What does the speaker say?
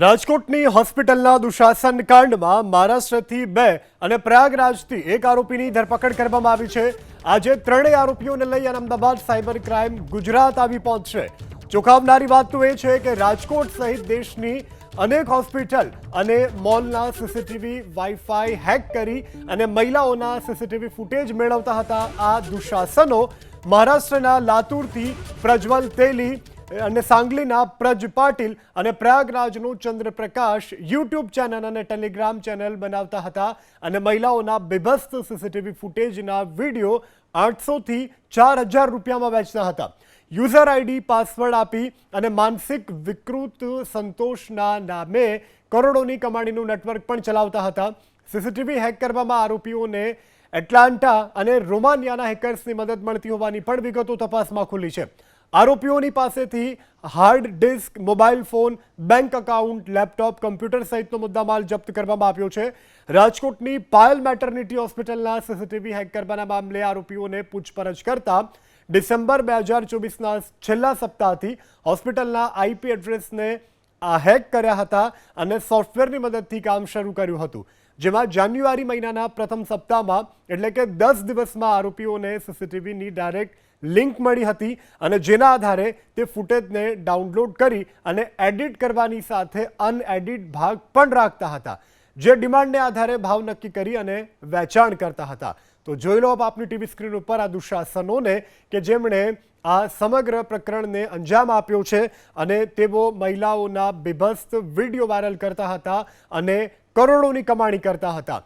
રાજકોટની હોસ્પિટલના દુશાસન કાંડમાં મહારાષ્ટ્રથી 2 અને પ્રયાગરાજથી 1 આરોપીની ધરપકડ કરવામાં આવી છે। આજે ત્રણેય આરોપીઓને લઈ અમદાવાદ સાયબર ક્રાઇમ ગુજરાત આવી પહોંચશે। ચોંકાવનારી વાત તો એ છે કે રાજકોટ સહિત દેશની અનેક હોસ્પિટલ અને મોલના સીસીટીવી વાઈફાઈ હેક કરી અને મહિલાઓના સીસીટીવી ફૂટેજ મેળવતા હતા। આ દુશાસનો મહારાષ્ટ્રના લાતુરથી પ્રજ્વલ તેલી અને सांगलीના પ્રજ પાટીલ અને પ્રયાગરાજનો ચંદ્રપ્રકાશ યુટ્યુબ ચેનલ અને ટેલિગ્રામ ચેનલ બનાવતા હતા અને મહિલાઓના બેભસ્ત સીસીટીવી ફૂટેજના વિડીયો 800 થી 4000 રૂપિયામાં વેચતા હતા। યુઝર આઈડી પાસવર્ડ આપી અને માનસિક વિકૃત સંતોષના નામે કરોડોની કમાણીનું નેટવર્ક પણ ચલાવતા હતા। સીસીટીવી હેક કરવામાં આરોપીઓને એટલાન્ટા અને રોમાનિયાના હેકર્સની મદદ મળતી હોવાની પણ વિગતો તપાસમાં ખુલી છે। આરોપીઓની પાસેથી hard disk, mobile phone, bank account, laptop, computer સહિતનો મુદ્દામાલ જપ્ત કરવામાં આવ્યો છે। રાજકોટની પાયલ મેટર્નિટી હોસ્પિટલના સીસીટીવી હેક કરવાના મામલે આરોપીઓને પૂછપરછ કરતા ડિસેમ્બર 2024ના છેલ્લા સપ્તાહથી હોસ્પિટલના આઈપી એડ્રેસને હેક કર્યા હતા અને સોફ્ટવેરની મદદથી કામ શરૂ કર્યું હતું, જેમાં જાન્યુઆરી મહિનાના પ્રથમ સપ્તાહમાં એટલે કે 10 દિવસમાં આરોપીઓને સીસીટીવીની ડાયરેક્ટ લિંક મળી હતી અને જેના આધારે તે ફૂટેજને ડાઉનલોડ કરી અને એડિટ કરવાની સાથે અનએડિટ ભાગ પણ રાખતા હતા, જે ડિમાન્ડને આધારે ભાવ નક્કી કરી અને વેચાણ કરતા હતા। તો જોઈ લો આપની ટીવી સ્ક્રીન ઉપર આ દુશાસનોને કે જેમણે આ સમગ્ર પ્રકરણને અંજામ આપ્યો છે અને તેઓ મહિલાઓના બેભસ્ત વિડીયો વાયરલ કરતા હતા અને કરોડોની કમાણી કરતા હતા।